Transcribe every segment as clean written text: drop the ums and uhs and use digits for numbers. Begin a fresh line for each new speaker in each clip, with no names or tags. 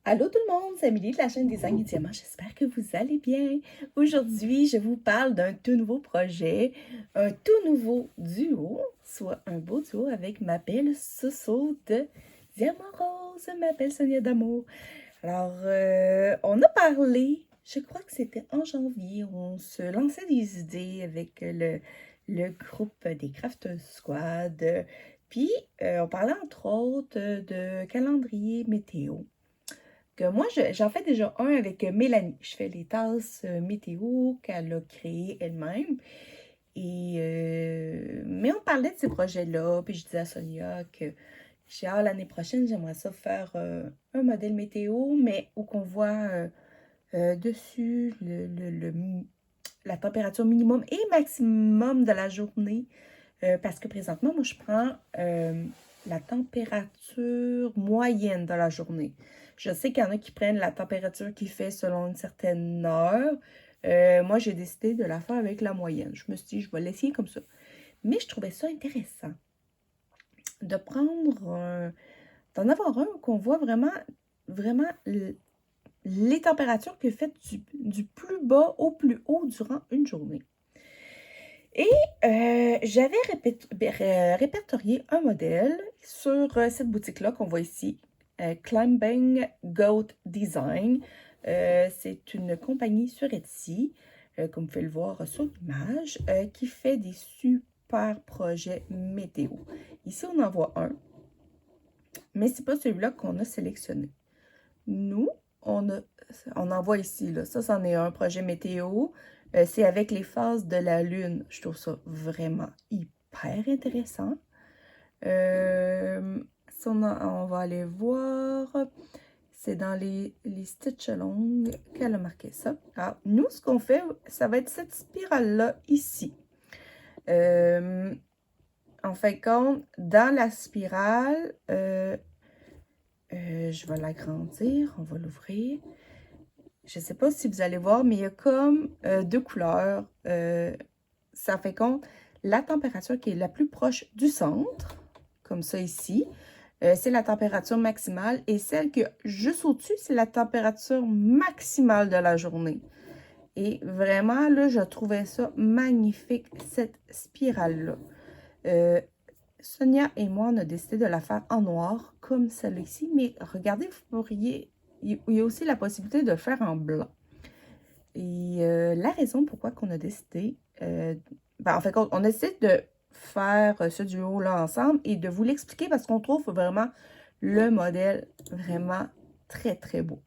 Allô tout le monde, c'est Amélie de la chaîne Design et Diamant. J'espère que vous allez bien. Aujourd'hui, je vous parle d'un tout nouveau projet, un tout nouveau duo, soit un beau duo avec ma belle Soso de Diamant Rose, ma belle Sonia d'amour. Alors, on a parlé, je crois que c'était en janvier, on se lançait des idées avec le groupe des Crafters Squad. Puis, on parlait entre autres de calendrier météo que moi, j'en fais déjà un avec Mélanie. Je fais les tasses météo qu'elle a créées elle-même. Mais on parlait de ces projets-là, puis je disais à Sonia que l'année prochaine, j'aimerais ça faire un modèle météo, mais où qu'on voit dessus la température minimum et maximum de la journée. Parce que présentement, moi, je prends la température moyenne de la journée. Je sais qu'il y en a qui prennent la température qu'il fait selon une certaine heure. Moi, j'ai décidé de la faire avec la moyenne. Je me suis dit, je vais l'essayer comme ça. Mais je trouvais ça intéressant de d'en avoir un qu'on voit vraiment les températures que fait du plus bas au plus haut durant une journée. Et j'avais répertorié un modèle sur cette boutique-là qu'on voit ici, Climbing Goat Design. C'est une compagnie sur Etsy, comme vous pouvez le voir sur l'image, qui fait des super projets météo. Ici, on en voit un, mais c'est pas celui-là qu'on a sélectionné. Nous, on en voit ici, là. Ça, c'en est un projet météo. C'est avec les phases de la Lune. Je trouve ça vraiment hyper intéressant. Ça, on va aller voir. C'est dans les stitch along qu'elle a marqué ça. Alors, nous, ce qu'on fait, ça va être cette spirale-là ici. En fin de compte, dans la spirale, je vais l'agrandir, on va l'ouvrir. Je ne sais pas si vous allez voir, mais il y a comme deux couleurs. Ça fait compte la température qui est la plus proche du centre, comme ça ici. C'est la température maximale et celle qui est juste au-dessus, c'est la température maximale de la journée. Et vraiment, là, je trouvais ça magnifique, cette spirale-là. Sonia et moi, on a décidé de la faire en noir, comme celle-ci. Mais regardez, vous pourriez... Il y a aussi la possibilité de le faire en blanc. Et la raison pourquoi on a décidé... en fait, on a décidé de faire ce duo-là ensemble et de vous l'expliquer parce qu'on trouve vraiment le modèle vraiment très, très beau.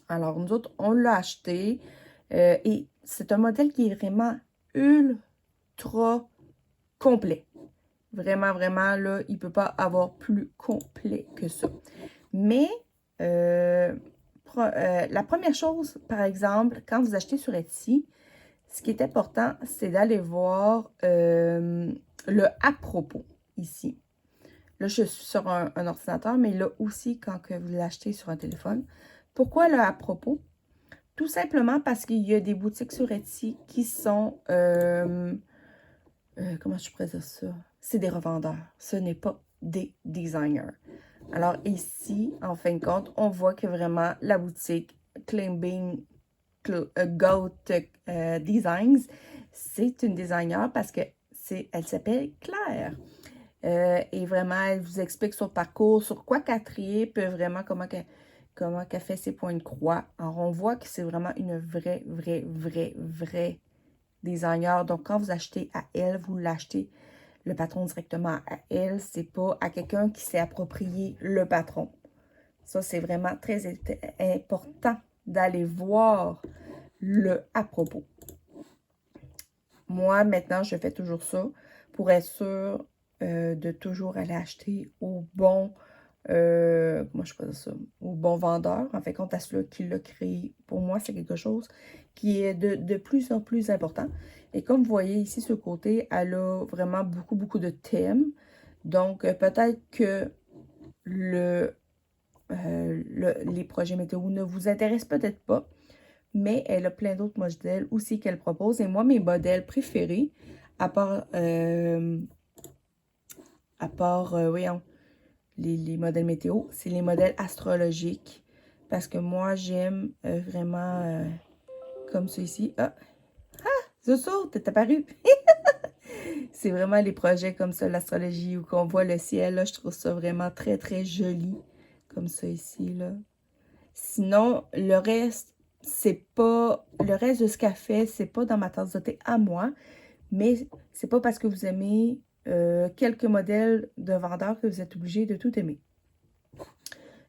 Alors, nous autres, on l'a acheté et c'est un modèle qui est vraiment ultra complet. Vraiment, vraiment, là, il ne peut pas avoir plus complet que ça. Mais, la première chose, par exemple, quand vous achetez sur Etsy, ce qui est important, c'est d'aller voir le à propos ici. Là, je suis sur un ordinateur, mais là aussi, quand que vous l'achetez sur un téléphone. Pourquoi le à propos? Tout simplement parce qu'il y a des boutiques sur Etsy qui sont... comment je pourrais dire ça? C'est des revendeurs. Ce n'est pas des designers. Alors ici, en fin de compte, on voit que vraiment la boutique Climbing Goat Designs, c'est une designer parce que elle s'appelle Claire. Et vraiment, elle vous explique son parcours, sur quoi qu'elle tripe, vraiment comment qu'elle fait ses points de croix. Alors, on voit que c'est vraiment une vraie designer. Donc, quand vous achetez à elle, vous l'achetez le patron directement à elle. C'est pas à quelqu'un qui s'est approprié le patron. Ça, c'est vraiment très important d'aller voir le à propos. Moi, maintenant, je fais toujours ça pour être sûre de toujours aller acheter au bon, comment je peux dire ça, au bon vendeur. En fait, compte à celui qui l'a créé, pour moi, c'est quelque chose qui est de plus en plus important. Et comme vous voyez ici, ce côté, elle a vraiment beaucoup de thèmes. Donc, peut-être que les projets météo ne vous intéressent peut-être pas, mais elle a plein d'autres modèles aussi qu'elle propose. Et moi, mes modèles préférés, à part voyons, les modèles météo, c'est les modèles astrologiques. parce que moi, j'aime vraiment comme ça ici. Ah! Zozo, t'es apparu! C'est vraiment les projets comme ça, l'astrologie, où qu'on voit le ciel, là, je trouve ça vraiment très, très joli, comme ça ici, là. Sinon, le reste, c'est pas... Le reste de ce qu'elle fait, c'est pas dans ma tasse de thé à moi, mais c'est pas parce que vous aimez quelques modèles de vendeurs que vous êtes obligé de tout aimer.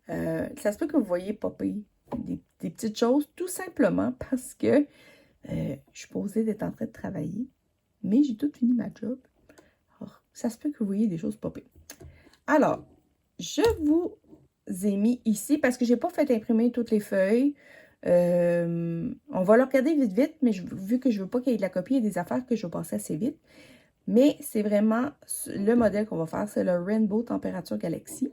Ça se peut que vous voyez popper des petites choses, tout simplement parce que je suis posée d'être en train de travailler, mais j'ai tout fini ma job. Alors, ça se peut que vous voyez des choses popper. Alors, je vous ai mis ici parce que je n'ai pas fait imprimer toutes les feuilles. On va le regarder vite, vite, mais vu que je ne veux pas qu'il y ait de la copie et des affaires que je vais passer assez vite. Mais c'est vraiment le modèle qu'on va faire, c'est le Rainbow Température Galaxy,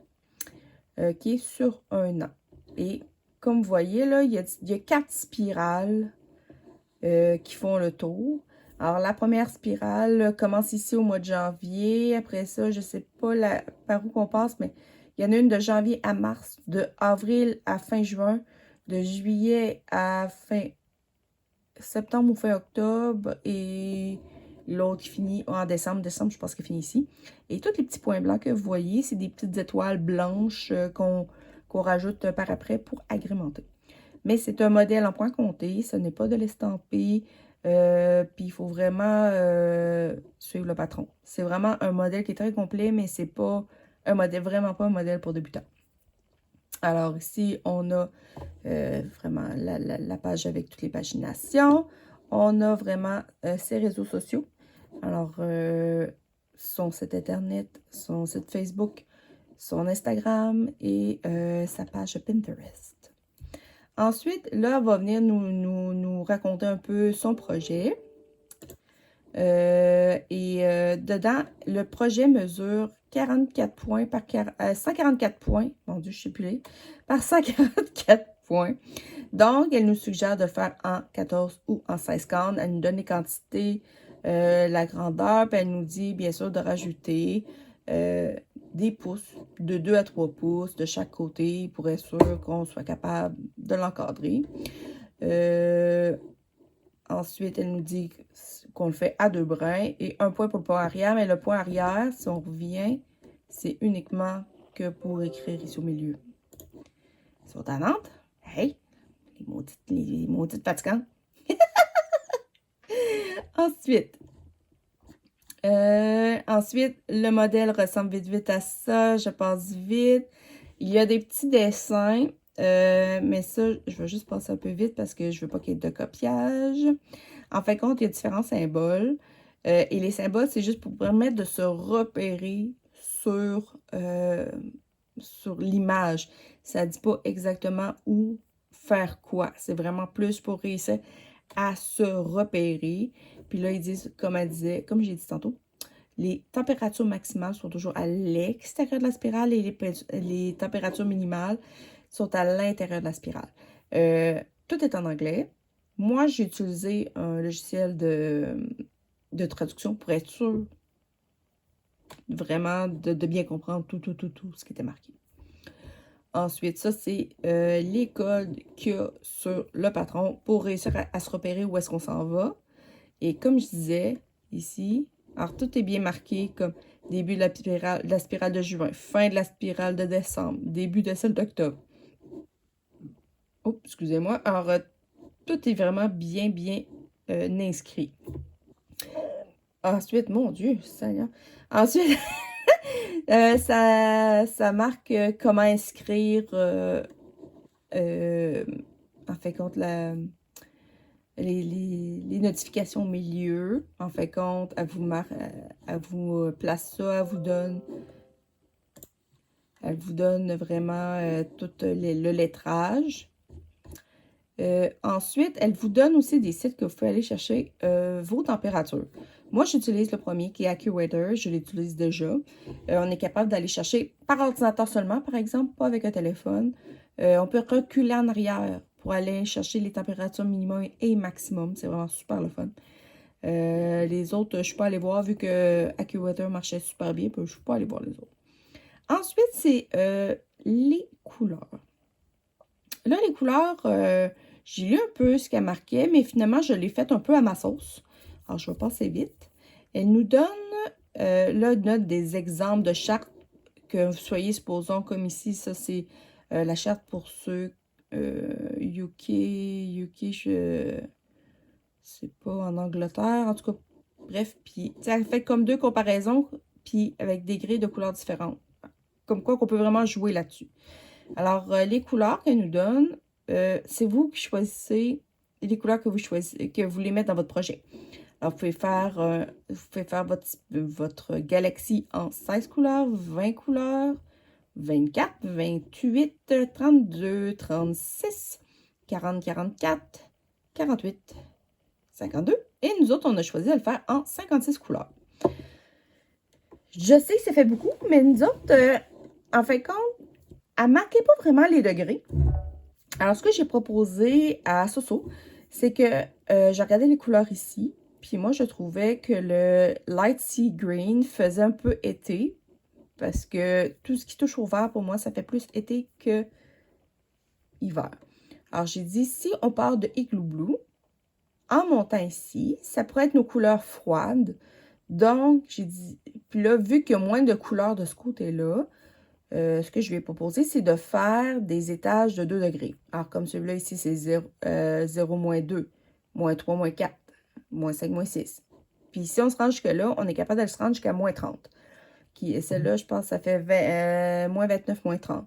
qui est sur 1 an. Et comme vous voyez, là, il y a 4 spirales qui font le tour. Alors, la première spirale commence ici au mois de janvier. Après ça, je ne sais pas par où qu'on passe, mais il y en a une de janvier à mars, de avril à fin juin, de juillet à fin septembre ou fin octobre, et l'autre qui finit en décembre. Décembre, je pense qu'il finit ici. Et tous les petits points blancs que vous voyez, c'est des petites étoiles blanches qu'on rajoute par après pour agrémenter. Mais c'est un modèle en point compté, ce n'est pas de l'estampé, puis il faut vraiment suivre le patron. C'est vraiment un modèle qui est très complet, mais c'est pas un modèle, vraiment pas un modèle pour débutants. Alors ici, on a vraiment la page avec toutes les paginations. On a vraiment ses réseaux sociaux. Alors, son site internet, son site Facebook, son Instagram et sa page Pinterest. Ensuite, là, elle va venir nous raconter un peu son projet. Dedans, le projet mesure 44 points par 144 points. Mon Dieu, je ne sais plus. Par 144 points. Donc, elle nous suggère de faire en 14 ou en 16 cornes. Elle nous donne les quantités, la grandeur, puis elle nous dit, bien sûr, de rajouter des pouces, de 2 à 3 pouces de chaque côté pour être sûr qu'on soit capable de l'encadrer. Ensuite, elle nous dit qu'on le fait à 2 brins et 1 point pour le point arrière. Mais le point arrière, si on revient, c'est uniquement que pour écrire ici au milieu. Ils sont tannantes? Hey! Les maudites fatigantes. Ensuite, le modèle ressemble vite, vite à ça. Je passe vite. Il y a des petits dessins. Mais ça, je vais juste passer un peu vite parce que je veux pas qu'il y ait de copiage. En fin de compte, il y a différents symboles. Et les symboles, c'est juste pour permettre de se repérer sur l'image. Ça ne dit pas exactement où faire quoi. C'est vraiment plus pour réussir à se repérer. Puis là, ils disent, comme elle disait, comme j'ai dit tantôt, les températures maximales sont toujours à l'extérieur de la spirale et les températures minimales sont à l'intérieur de la spirale. Tout est en anglais. Moi, j'ai utilisé un logiciel de traduction pour être sûr vraiment de bien comprendre tout ce qui était marqué. Ensuite, ça, c'est les codes qu'il y a sur le patron pour réussir à se repérer où est-ce qu'on s'en va. Et comme je disais ici, alors tout est bien marqué comme début de la spirale de juin, fin de la spirale de décembre, début de celle d'octobre. Oh, excusez-moi. Alors, tout est vraiment bien inscrit. Ensuite, mon Dieu, Seigneur. Ensuite, ça marque comment inscrire, en fait, compte les notifications au milieu. En fait, compte, elle vous place ça, elle vous donne vraiment tout le lettrage. Ensuite, elle vous donne aussi des sites que vous pouvez aller chercher vos températures. Moi, j'utilise le premier qui est AccuWeather. Je l'utilise déjà. On est capable d'aller chercher par ordinateur seulement, par exemple, pas avec un téléphone. On peut reculer en arrière pour aller chercher les températures minimum et maximum. C'est vraiment super le fun. Les autres, je ne suis pas allée voir vu que AccuWeather marchait super bien. Je ne suis pas allée voir les autres. Ensuite, c'est les couleurs. Là, les couleurs, j'ai lu un peu ce qu'elle marquait, mais finalement, je l'ai fait un peu à ma sauce. Alors, je vais passer vite. Elle nous donne, là, note des exemples de chartes que vous soyez, supposons, comme ici, ça, c'est la charte pour ceux UK, je sais pas, en Angleterre, en tout cas, bref, puis, ça fait comme 2 comparaisons, puis avec des grilles de couleurs différentes. Comme quoi qu'on peut vraiment jouer là-dessus. Alors, les couleurs qu'elle nous donne, c'est vous qui choisissez les couleurs que vous choisissez, que vous voulez mettre dans votre projet. Alors, vous pouvez faire votre galaxie en 16 couleurs, 20 couleurs, 24, 28, 32, 36, 40, 44, 48, 52. Et nous autres, on a choisi de le faire en 56 couleurs. Je sais que ça fait beaucoup, mais nous autres, en fin de compte, elle ne marquait pas vraiment les degrés. Alors, ce que j'ai proposé à Soso, c'est que j'ai regardé les couleurs ici. Puis moi, je trouvais que le Light Sea Green faisait un peu été. Parce que tout ce qui touche au vert, pour moi, ça fait plus été que hiver. Alors, j'ai dit, si on part de Igloo Blue, en montant ici, ça pourrait être nos couleurs froides. Donc, j'ai dit, puis là, vu qu'il y a moins de couleurs de ce côté-là, ce que je vais proposer, c'est de faire des étages de 2 degrés. Alors, comme celui-là ici, c'est 0, -2, -3, -4, -5, -6. Puis, si on se rend jusque-là, on est capable de se rendre jusqu'à -30. Celle-là, je pense, ça fait -29, -30.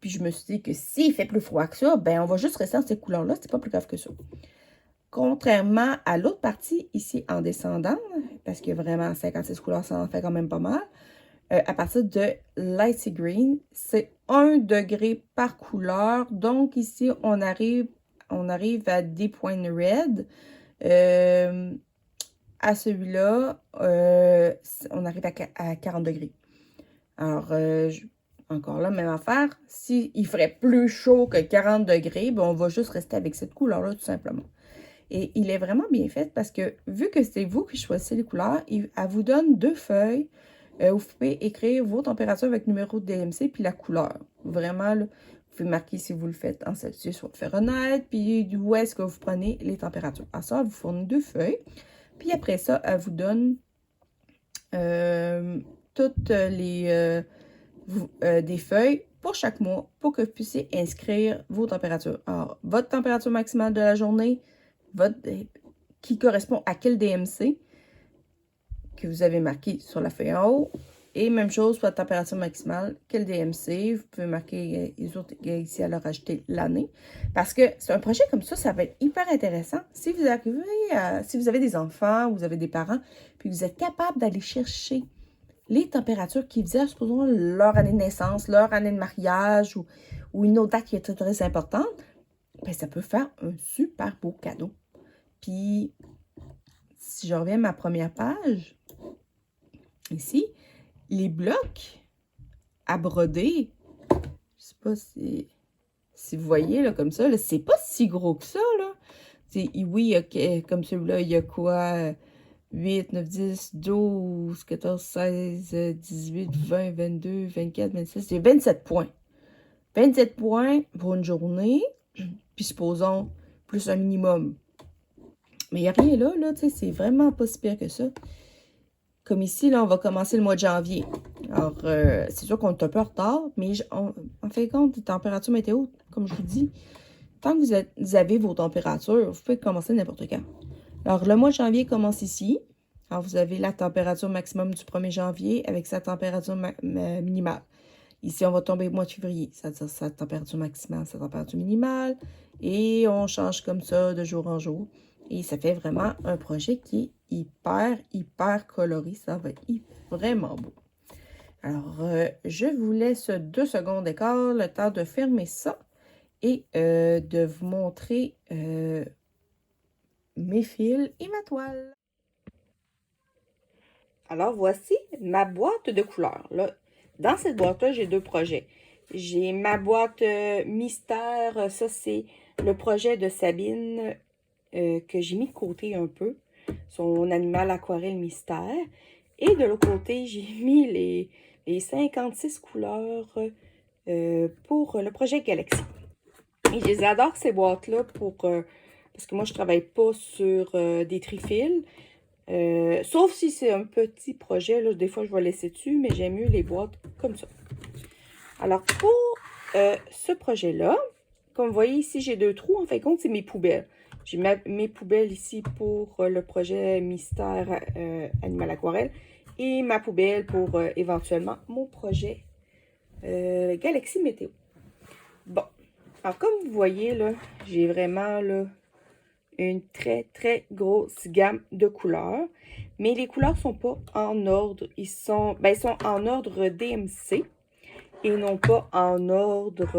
Puis, je me suis dit que s'il fait plus froid que ça, ben on va juste rester dans ces couleurs-là. C'est pas plus grave que ça. Contrairement à l'autre partie, ici, en descendant, parce que vraiment, 56 couleurs, ça en fait quand même pas mal. À partir de Light Sea Green, c'est 1 degré par couleur. Donc, ici, on arrive à Deep Wine Red. À celui-là, on arrive à 40 degrés. Alors, encore là, même affaire. S'il ferait plus chaud que 40 degrés, ben, on va juste rester avec cette couleur-là, tout simplement. Et il est vraiment bien fait parce que, vu que c'est vous qui choisissez les couleurs, elle vous donne 2 feuilles où vous pouvez écrire vos températures avec le numéro de DMC puis la couleur. Vraiment, là, vous pouvez marquer si vous le faites en Celsius ou en Fahrenheit, puis d'où est-ce que vous prenez les températures. Alors ça, elle vous fournit 2 feuilles. Puis après ça, elle vous donne toutes les des feuilles pour chaque mois pour que vous puissiez inscrire vos températures. Alors, votre température maximale de la journée, qui correspond à quel DMC que vous avez marqué sur la feuille en haut. Et même chose pour la température maximale, quel DMC. Vous pouvez marquer les autres ici à leur rajouter l'année. Parce que c'est un projet comme ça va être hyper intéressant. Si vous arrivez si vous avez des enfants ou vous avez des parents, puis vous êtes capable d'aller chercher les températures qui faisaient, supposons, leur année de naissance, leur année de mariage ou une autre date qui est très, très importante, bien, ça peut faire un super beau cadeau. Puis, si je reviens à ma première page, ici, les blocs à broder, je sais pas si vous voyez, là, comme ça, c'est pas si gros que ça, là. Oui, comme celui-là, il y a quoi? 8, 9, 10, 12, 14, 16, 18, 20, 22, 24, 26, c'est 27 points. 27 points pour une journée, puis supposons plus un minimum. Mais il n'y a rien là, tu sais, c'est vraiment pas si pire que ça. Comme ici, là, on va commencer le mois de janvier. Alors, c'est sûr qu'on est un peu en retard, mais en fin de compte, les températures météo, comme je vous dis, tant que vous avez vos températures, vous pouvez commencer n'importe quand. Alors, le mois de janvier commence ici. Alors, vous avez la température maximum du 1er janvier avec sa température minimale. Ici, on va tomber au mois de février. C'est-à-dire sa température maximale, sa température minimale. Et on change comme ça de jour en jour. Et ça fait vraiment un projet qui est hyper, hyper coloré. Ça va être vraiment beau. Alors, je vous laisse 2 secondes d'écart, le temps de fermer ça et de vous montrer mes fils et ma toile. Alors, voici ma boîte de couleurs. Là, dans cette boîte-là, j'ai 2 projets. J'ai ma boîte mystère. Ça, c'est le projet de Sabine que j'ai mis de côté un peu. Son animal aquarelle mystère. Et de l'autre côté, j'ai mis les 56 couleurs pour le projet Galaxy. Et je les adore, ces boîtes-là, parce que moi, je travaille pas sur des trifils. Sauf si c'est un petit projet, là, des fois, je vais laisser dessus, mais j'aime mieux les boîtes comme ça. Alors, pour ce projet-là, comme vous voyez ici, j'ai 2 trous. En fin de compte, c'est mes poubelles. J'ai mes poubelles ici pour le projet Mystère Animal Aquarelle et ma poubelle pour éventuellement mon projet Galaxy Météo. Bon, alors comme vous voyez, là, j'ai vraiment là, une très grosse gamme de couleurs. Mais les couleurs ne sont pas en ordre. Ils sont en ordre DMC et non pas en ordre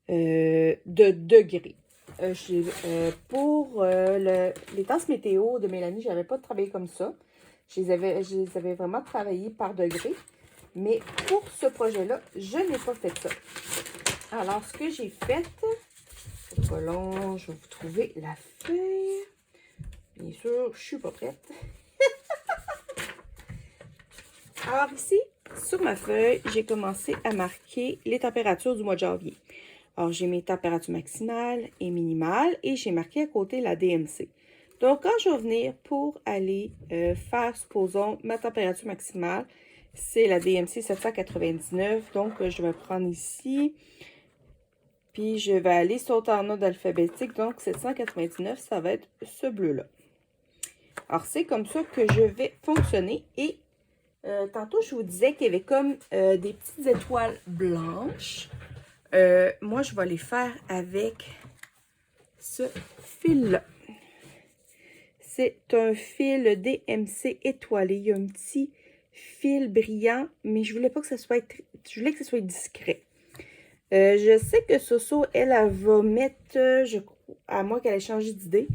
de degrés. Pour les tasses météo de Mélanie, je n'avais pas travaillé comme ça. Je les avais vraiment travaillé par degrés. Mais pour ce projet-là, je n'ai pas fait ça. Alors, ce que j'ai fait, c'est pas long, je vais vous trouver la feuille. Bien sûr, je ne suis pas prête. Alors ici, sur ma feuille, j'ai commencé à marquer les températures du mois de janvier. Alors, j'ai mes températures maximales et minimales et j'ai marqué à côté la DMC. Donc, quand je vais venir pour aller faire, supposons, ma température maximale, c'est la DMC 799. Donc, je vais prendre ici, puis je vais aller sauter en ordre alphabétique. Donc, 799, ça va être ce bleu-là. Alors, c'est comme ça que je vais fonctionner. Et tantôt, je vous disais qu'il y avait comme des petites étoiles blanches. Moi, je vais les faire avec ce fil-là. C'est un fil DMC étoilé. Il y a un petit fil brillant, mais je voulais pas que ça soit, je voulais que ce soit discret. Je sais que Soso, elle va mettre, à moins qu'elle ait changé d'idée,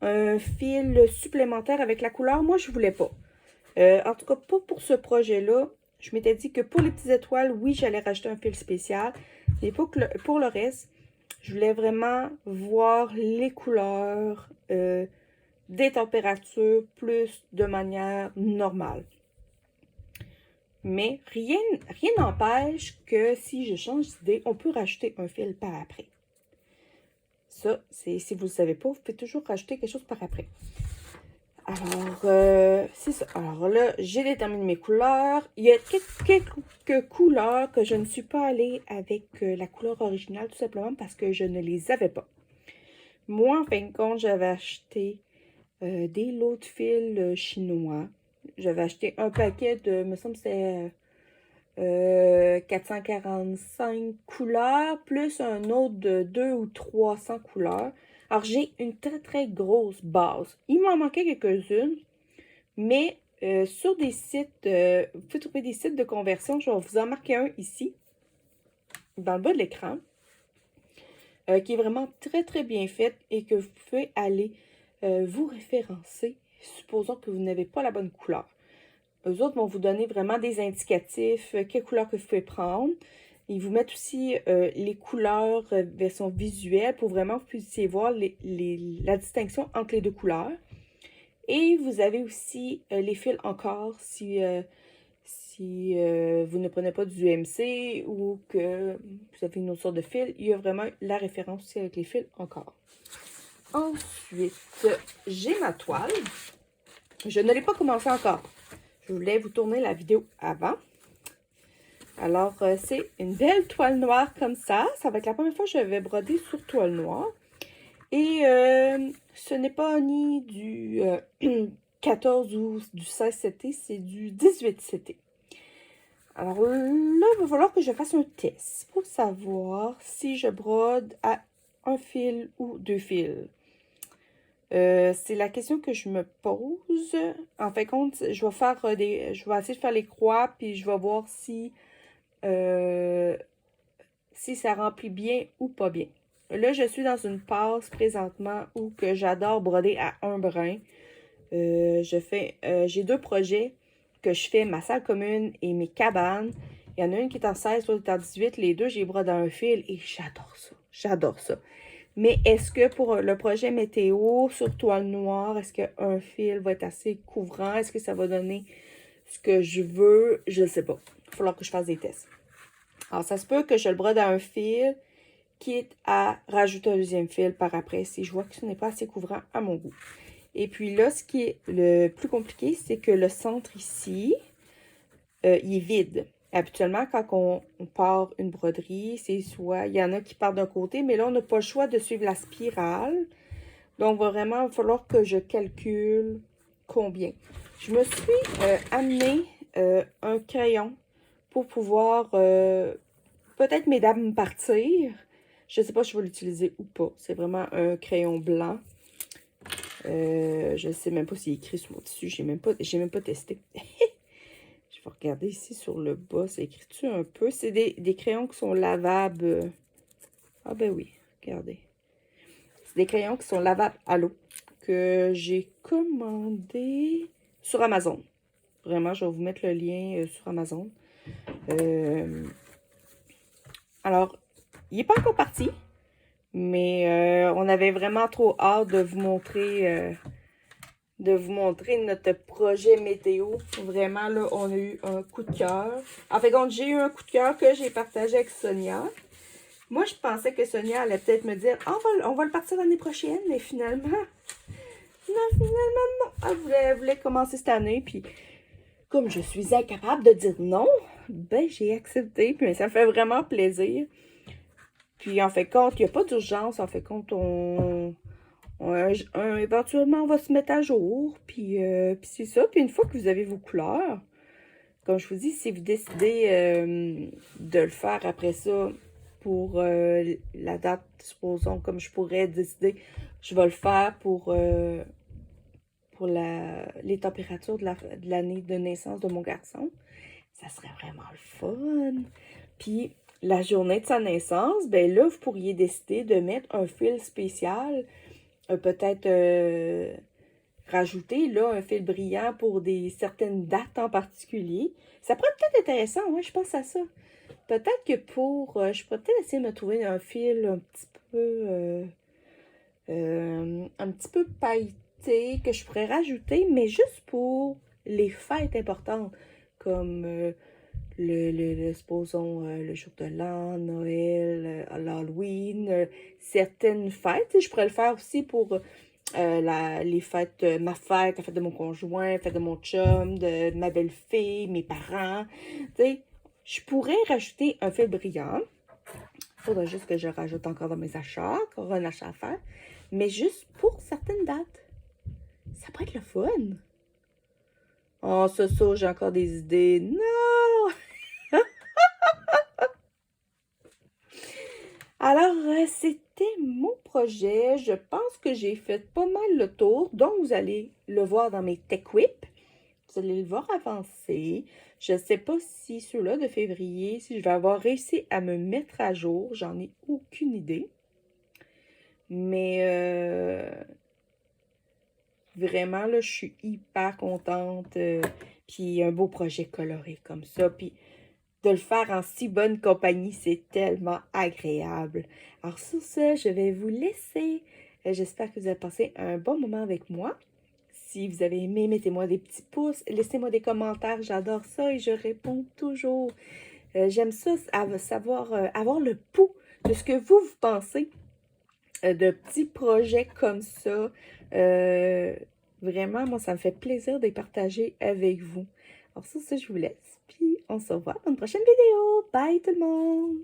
un fil supplémentaire avec la couleur. Moi, je voulais pas. En tout cas, pas pour ce projet-là. Je m'étais dit que pour les petites étoiles, oui, j'allais rajouter un fil spécial. Mais pour le reste, je voulais vraiment voir les couleurs des températures plus de manière normale. Mais rien n'empêche que si je change d'idée, on peut rajouter un fil par après. Ça, si vous ne le savez pas, vous pouvez toujours rajouter quelque chose par après. Alors, c'est ça. Alors là, j'ai déterminé mes couleurs. Il y a quelques couleurs que je ne suis pas allée avec la couleur originale, tout simplement parce que je ne les avais pas. Moi, en fin de compte, j'avais acheté des lots de fils chinois. J'avais acheté un paquet de, me semble que c'était 445 couleurs, plus un autre de 200 ou 300 couleurs. Alors, j'ai une très grosse base. Il m'en manquait quelques-unes, mais sur des sites, vous pouvez trouver des sites de conversion. Je vais vous en marquer un ici, dans le bas de l'écran, qui est vraiment très bien fait et que vous pouvez aller vous référencer, supposons que vous n'avez pas la bonne couleur. Eux autres vont vous donner vraiment des indicatifs, quelle couleur que vous pouvez prendre. Ils vous mettent aussi les couleurs version visuelle pour vraiment que vous puissiez voir la distinction entre les deux couleurs. Et vous avez aussi les fils encore si vous ne prenez pas du MC ou que vous avez une autre sorte de fil. Il y a vraiment la référence aussi avec les fils encore. Ensuite, j'ai ma toile. Je ne l'ai pas commencé encore. Je voulais vous tourner la vidéo avant. Alors, c'est une belle toile noire comme ça. Ça va être la première fois que je vais broder sur toile noire. Et ce n'est pas ni du 14 ou du 16 CT, c'est du 18 CT. Alors là, il va falloir que je fasse un test pour savoir si je brode à un fil ou 2 fils. C'est la question que je me pose. En fin de compte, je vais essayer de faire les croix, puis je vais voir si ça remplit bien ou pas bien. Là, je suis dans une passe présentement où que j'adore broder à un brin. J'ai 2 projets que je fais, ma salle commune et mes cabanes. Il y en a une qui est en 16, l'autre est en 18. Les deux, j'ai brodé à un fil et j'adore ça. J'adore ça. Mais est-ce que pour le projet météo sur toile noire, est-ce qu'un fil va être assez couvrant? Est-ce que ça va donner ce que je veux? Je ne sais pas. Il va falloir que je fasse des tests. Alors, ça se peut que je le brode à un fil quitte à rajouter un deuxième fil par après si je vois que ce n'est pas assez couvrant à mon goût. Et puis là, ce qui est le plus compliqué, c'est que le centre ici, il est vide. Habituellement, quand on part une broderie, c'est soit, il y en a qui partent d'un côté, mais là, on n'a pas le choix de suivre la spirale. Donc, il va vraiment falloir que je calcule combien. Je me suis amené un crayon pour pouvoir peut-être m'aider à me partir. Je ne sais pas si je vais l'utiliser ou pas. C'est vraiment un crayon blanc. Je ne sais même pas s'il est écrit sur mon tissu. Je n'ai même pas testé. Je vais regarder ici sur le bas. C'est écrit-tu un peu? C'est des crayons qui sont lavables. Ah ben oui, regardez. C'est des crayons qui sont lavables à l'eau que j'ai commandé sur Amazon. Vraiment, je vais vous mettre le lien sur Amazon. Alors, il n'est pas encore parti, mais on avait vraiment trop hâte de vous montrer notre projet météo. Vraiment, là, on a eu un coup de cœur. En fait, j'ai eu un coup de cœur que j'ai partagé avec Sonia. Moi, je pensais que Sonia allait peut-être me dire oh, on va le partir l'année prochaine, mais finalement, non. Elle voulait commencer cette année, puis comme je suis incapable de dire non, ben j'ai accepté, puis ça me fait vraiment plaisir. Puis en fait compte, il n'y a pas d'urgence, en fait compte, éventuellement on va se mettre à jour, puis c'est ça. Puis une fois que vous avez vos couleurs, comme je vous dis, si vous décidez de le faire après ça pour la date, supposons, comme je pourrais décider, je vais le faire pour les températures de l'année de naissance de mon garçon. Ça serait vraiment le fun. Puis, la journée de sa naissance, ben là, vous pourriez décider de mettre un fil spécial. Peut-être rajouter là un fil brillant pour certaines dates en particulier. Ça pourrait être intéressant, ouais, je pense à ça. Peut-être que je pourrais peut-être essayer de me trouver un fil un petit peu pailleté que je pourrais rajouter, mais juste pour les fêtes importantes, comme supposons, le jour de l'an, Noël, l'Halloween, certaines fêtes. Je pourrais le faire aussi pour les fêtes, ma fête, la fête de mon conjoint, la fête de mon chum, de ma belle-fille, mes parents. Tu sais, je pourrais rajouter un fil brillant. Il faudrait juste que je rajoute encore dans mes achats, encore un achat à faire. Mais juste pour certaines dates. Ça pourrait être le fun. Oh, ça, j'ai encore des idées. Non! Alors, c'était mon projet. Je pense que j'ai fait pas mal le tour. Donc, vous allez le voir dans mes Tech Whip. Vous allez le voir avancer. Je ne sais pas si ceux-là de février, si je vais avoir réussi à me mettre à jour. J'en ai aucune idée. Mais vraiment, là, je suis hyper contente. Puis un beau projet coloré comme ça. Puis de le faire en si bonne compagnie, c'est tellement agréable. Alors sur ce, je vais vous laisser. J'espère que vous avez passé un bon moment avec moi. Si vous avez aimé, mettez-moi des petits pouces, laissez-moi des commentaires, j'adore ça et je réponds toujours. J'aime ça, savoir, avoir le pouls de ce que vous pensez de petits projets comme ça. Vraiment, moi, ça me fait plaisir de les partager avec vous. Alors sur ce, je vous laisse, puis on se revoit dans une prochaine vidéo. Bye tout le monde!